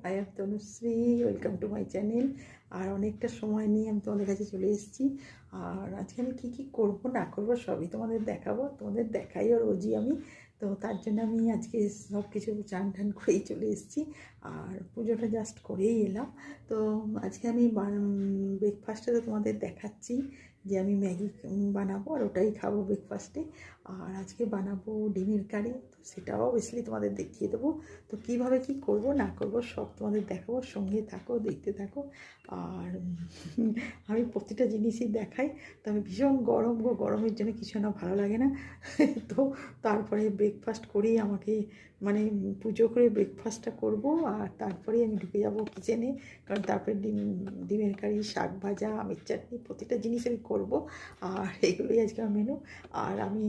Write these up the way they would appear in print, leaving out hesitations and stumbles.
I am Tanushree, welcome to my channel. আর অনেকটা সময় নিয়ে আমি তোমাদের কাছে চলে এসেছি। আর আজকে আমি কী করবো না করবো সবই তোমাদের দেখাবো, তোমাদের দেখাইও রোজই আমি। তো তার জন্য আমি আজকে সব কিছু চান টান করেই চলে এসেছি, আর পুজোটা জাস্ট করেই এলাম। তো আজকে আমি ব্রেকফাস্টে তো তোমাদের দেখাচ্ছি যে আমি ম্যাগি বানাবো আর ওটাই খাবো ব্রেকফাস্টে। আর আজকে বানাবো ডিমের কারি, তো সেটাও অবভিয়াসলি তোমাদের দেখিয়ে দেবো। তো কীভাবে কি করব না করব সব তোমাদের দেখাবো, সঙ্গে থাকো, দেখতে থাকো। আর আমি প্রতিটা জিনিসই দেখাই। তো আমি ভীষণ গরমের জন্য কিছু না ভালো লাগে না। তো তারপরে ব্রেকফাস্ট করেই আমাকে মানে পুজো করে ব্রেকফাস্টটা করব, আর তারপরেই আমি ঢুকে যাব কিচেনে। কারণ তারপরে ডিমের কারি, শাক ভাজা, আমের চাটনি, প্রতিটা জিনিস আমি করবো। আর এগুলোই আজকে আমার মেনু। আর আমি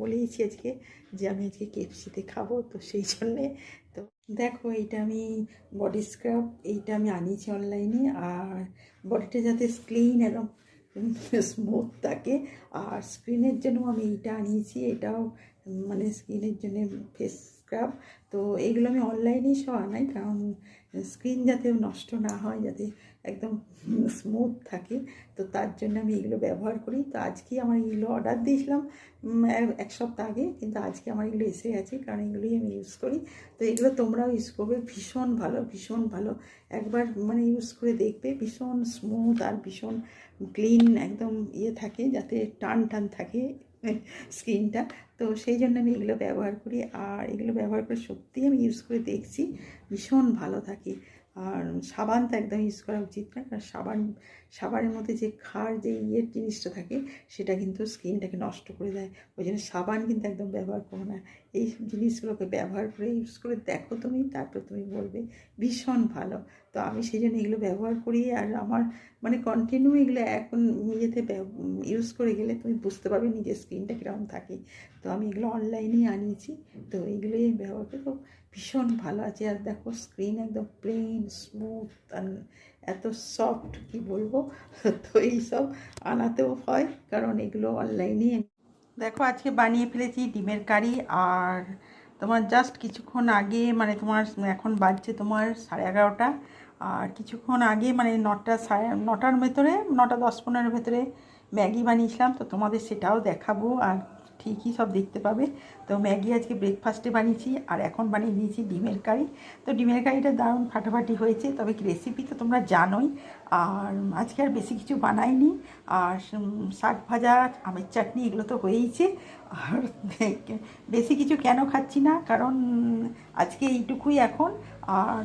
বলেইছি আজকে যে আমি আজকে কেএফসিতে খাবো, তো সেই জন্যে। তো দেখো, এইটা আমি বডি স্ক্রাব, এইটা আমি আনিয়েছি অনলাইনে। আর বডিটা যাতে ক্লিন একদম স্মুথ থাকে, আর স্কিনের জন্য আমি এইটা আনিয়েছি। এটাও মানে স্কিনের জন্য ফেস স্ক্রাব। তো এইগুলো আমি অনলাইনেই সব আনাই, কারণ স্কিন যাতে নষ্ট না হয়, যাতে একদম স্মুথ থাকে। তো তার জন্য আমি এগুলো ব্যবহার করি। তো আজকেই আমার এগুলো অর্ডার দিয়েছিলাম এক সপ্তাহ আগে, কিন্তু আজকে আমার এগুলো এসে গেছে, কারণ এগুলোই আমি ইউজ করি। তো এগুলো তোমরাও ইউজ করবে, ভীষণ ভালো, ভীষণ ভালো। একবার মানে ইউজ করে দেখবে, ভীষণ স্মুথ আর ভীষণ ক্লিন একদম থাকে, যাতে টান টান থাকে স্কিনটা। তো সেই জন্য আমি এগুলো ব্যবহার করি, আর এগুলো ব্যবহার করে সত্যিই আমি ইউজ করে দেখছি, ভীষণ ভালো থাকে। আর সাবান তো একদম ইউজ করা উচিত না, কারণ সাবানের মধ্যে যে ক্ষার যে জিনিসটা থাকে, সেটা কিন্তু স্কিনটাকে নষ্ট করে দেয়। ওই জন্য সাবান কিন্তু একদম ব্যবহার করো না। এই জিনিসগুলোকে ব্যবহার করে ইউজ করে দেখো তুমি, তারপর তুমি বলবে ভীষণ ভালো। তো আমি সেই জন্য এগুলো ব্যবহার করি। আর আমার মানে কন্টিনিউ এগুলো এখন ইয়েতে ইউজ করে গেলে তুমি বুঝতে পারবে নিজের স্কিনটা কীরকম থাকে। তো আমি এগুলো অনলাইনেই আনিয়েছি, তো এইগুলোই ব্যবহার করি। তো ভীষণ ভালো আছে। আর দেখো, স্কিন একদম প্লেন স্মুথ আর এত সফট, কি বলবো। তো এইসব আনাতেও হয়, কারণ এগুলো অনলাইনেই। দেখো, আজকে বানিয়ে ফেলেছি ডিমের কারি। আর তোমার জাস্ট কিছুক্ষণ আগে মানে তোমার এখন বাজছে তোমার 11:30। আর কিছুক্ষণ আগে মানে 9টার ভেতরে, 9টা 10-15 ভেতরে ম্যাগি বানিয়েছিলাম। তো তোমাদের সেটাও দেখাবো, আর ঠিকই সব দেখতে পাবে। তো ম্যাগি আজকে ব্রেকফাস্টে বানিয়েছি, আর এখন বানিয়ে দিয়েছি ডিমের কারি। তো ডিমের কারিটা দারুণ ফাটাফাটি হয়েছে, তবে রেসিপি তো তোমরা জানোই। আর আজকে আর বেশি কিছু বানাইনি। আর শাক ভাজা, আমের চাটনি, এগুলো তো হয়েইছে। আর বেশি কিছু কেন খাচ্ছি না, কারণ আজকে এইটুকুই এখন। আর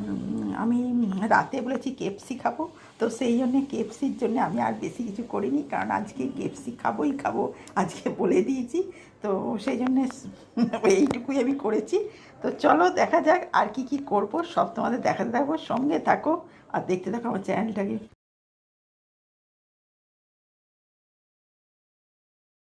আমি রাতে বলেছি কেএফসি খাবো, তো সেই জন্যে কেএফসির জন্য আমি আর বেশি কিছু করিনি, কারণ আজকে কেএফসি খাবোই খাবো, আজকে বলে দিয়েছি। তো সেই জন্যে এইটুকুই আমি করেছি। তো চলো দেখা যাক আর কি কি করব, সব তোমাদের দেখাতে থাকবো, সঙ্গে থাকো আর দেখতে থাকো আমার চ্যানেলটাকে।